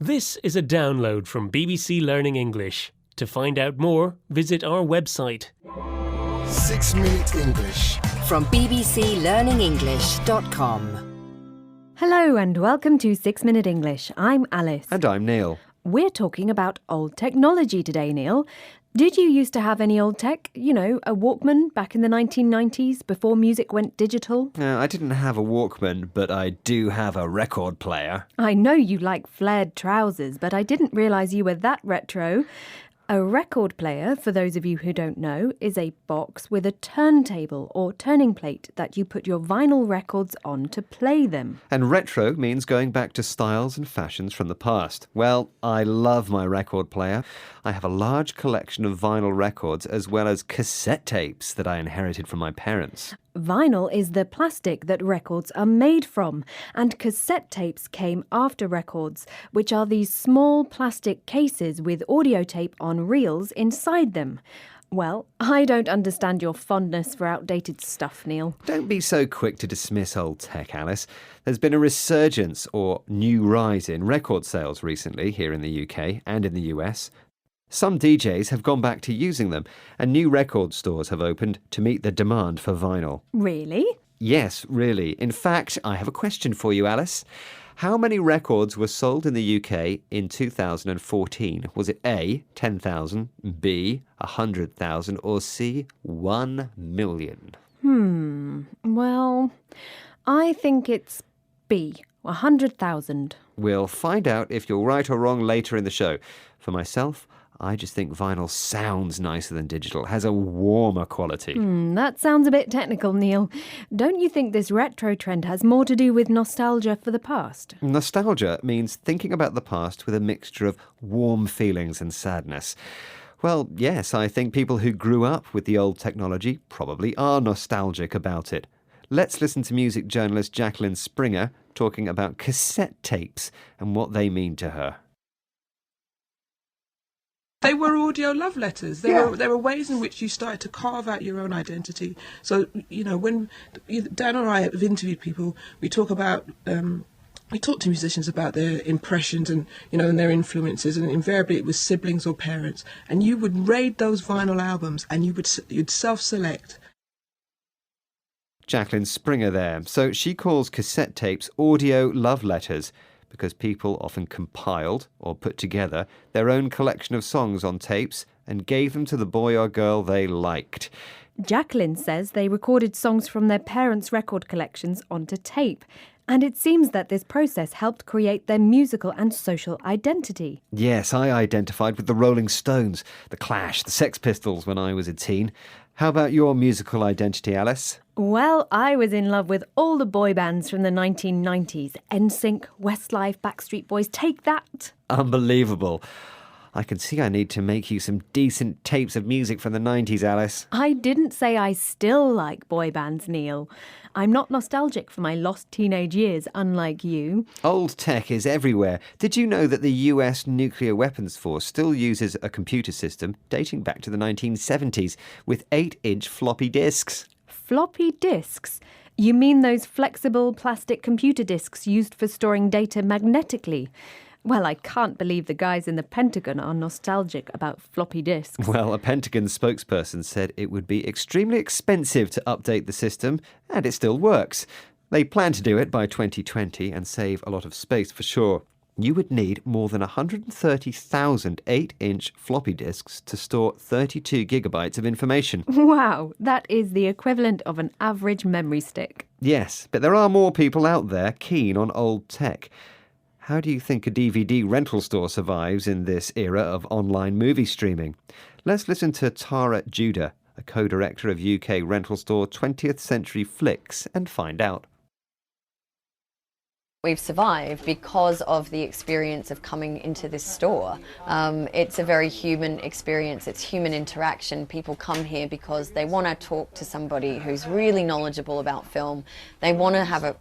This is a download from BBC Learning English. To find out more, visit our website. 6 Minute English from bbclearningenglish.com. Hello and welcome to 6 Minute English. I'm Alice. And I'm Neil. We're talking about old technology today, Neil. Did you used to have any old tech? You know, a Walkman back in the 1990s before music went digital? I didn't have a Walkman, but I do have a record player. I know you like flared trousers, but I didn't realise you were that retro. A record player, for those of you who don't know, is a box with a turntable or turning plate that you put your vinyl records on to play them. And retro means going back to styles and fashions from the past. Well, I love my record player. I have a large collection of vinyl records as well as cassette tapes that I inherited from my parents. Vinyl is the plastic that records are made from, and cassette tapes came after records, which are these small plastic cases with audio tape on reels inside them. Well, I don't understand your fondness for outdated stuff, Neil. Don't be so quick to dismiss old tech, Alice. There's been a resurgence or new rise in record sales recently here in the UK and in the US. Some DJs have gone back to using them, and new record stores have opened to meet the demand for vinyl. Really? Yes, really. In fact, I have a question for you, Alice. How many records were sold in the UK in 2014? Was it A, 10,000, B, 100,000, or C, 1 million? Well, I think it's B, 100,000. We'll find out if you're right or wrong later in the show. For myself, I just think vinyl sounds nicer than digital, has a warmer quality. That sounds a bit technical, Neil. Don't you think this retro trend has more to do with nostalgia for the past? Nostalgia means thinking about the past with a mixture of warm feelings and sadness. Well, yes, I think people who grew up with the old technology probably are nostalgic about it. Let's listen to music journalist Jacqueline Springer talking about cassette tapes and what they mean to her. They were audio love letters. There were ways in which you started to carve out your own identity. So, you know, when Dan and I have interviewed people, we talk to musicians about their impressions and, you know, and their influences, and invariably it was siblings or parents. And you would raid those vinyl albums and you'd self-select. Jacqueline Springer there. So she calls cassette tapes audio love letters, because people often compiled or put together their own collection of songs on tapes and gave them to the boy or girl they liked. Jacqueline says they recorded songs from their parents' record collections onto tape, and it seems that this process helped create their musical and social identity. Yes, I identified with the Rolling Stones, the Clash, the Sex Pistols when I was a teen. How about your musical identity, Alice? Well, I was in love with all the boy bands from the 1990s. NSYNC, Westlife, Backstreet Boys, take that! Unbelievable. I can see I need to make you some decent tapes of music from the 90s, Alice. I didn't say I still like boy bands, Neil. I'm not nostalgic for my lost teenage years, unlike you. Old tech is everywhere. Did you know that the US Nuclear Weapons Force still uses a computer system dating back to the 1970s with 8-inch floppy disks? Floppy disks? You mean those flexible plastic computer disks used for storing data magnetically? Well, I can't believe the guys in the Pentagon are nostalgic about floppy disks. Well, a Pentagon spokesperson said it would be extremely expensive to update the system, and it still works. They plan to do it by 2020 and save a lot of space for sure. You would need more than 130,000 8-inch floppy disks to store 32 gigabytes of information. Wow, that is the equivalent of an average memory stick. Yes, but there are more people out there keen on old tech. How do you think a DVD rental store survives in this era of online movie streaming? Let's listen to Tara Judah, a co-director of UK rental store 20th Century Flicks, and find out. We've survived because of the experience of coming into this store. It's a very human experience. It's human interaction. People come here because they want to talk to somebody who's really knowledgeable about film. They want to have a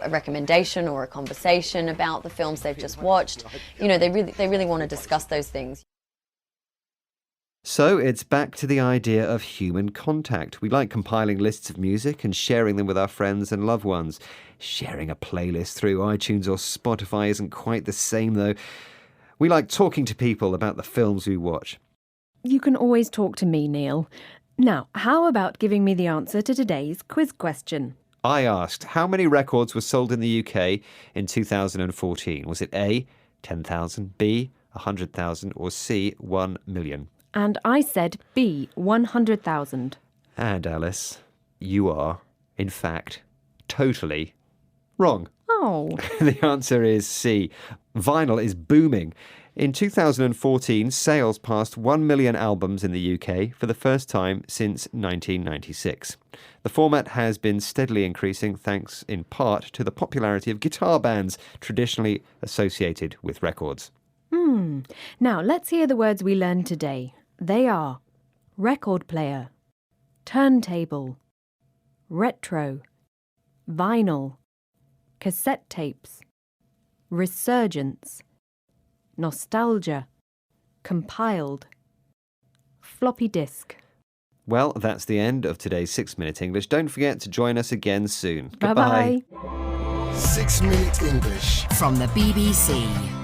recommendation or a conversation about the films they've just watched. You know, they really want to discuss those things. So it's back to the idea of human contact. We like compiling lists of music and sharing them with our friends and loved ones. Sharing a playlist through iTunes or Spotify isn't quite the same, though. We like talking to people about the films we watch. You can always talk to me, Neil. Now, how about giving me the answer to today's quiz question? I asked, how many records were sold in the UK in 2014? Was it A, 10,000, B, 100,000, or C, 1 million? And I said B, 100,000. And Alice, you are, in fact, totally wrong. Oh. The answer is C. Vinyl is booming. In 2014, sales passed 1 million albums in the UK for the first time since 1996. The format has been steadily increasing thanks in part to the popularity of guitar bands traditionally associated with records. Now, let's hear the words we learned today. They are record player, turntable, retro, vinyl, cassette tapes, resurgence, nostalgia, compiled, floppy disk. Well, that's the end of today's 6 Minute English. Don't forget to join us again soon. Bye-bye. 6 Minute English. From the BBC.